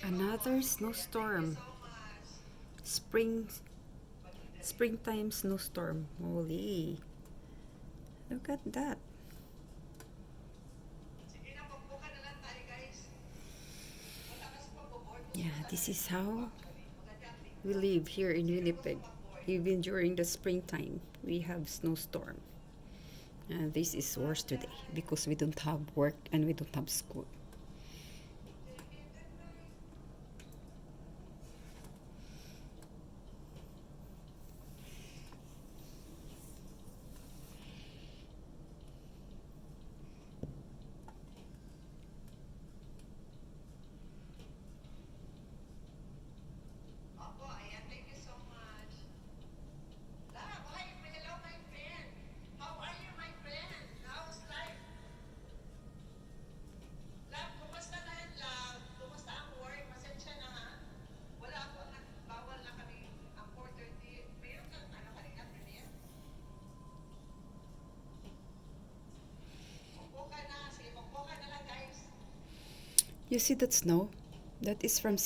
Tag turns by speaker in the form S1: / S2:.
S1: Another snowstorm. Spring Springtime snowstorm. Holy. Look at that. Yeah, this is how we live here in Winnipeg. Even during the springtime, we have snowstorm. And this is worse today because we don't have work and we don't have school. You see that snow? That is from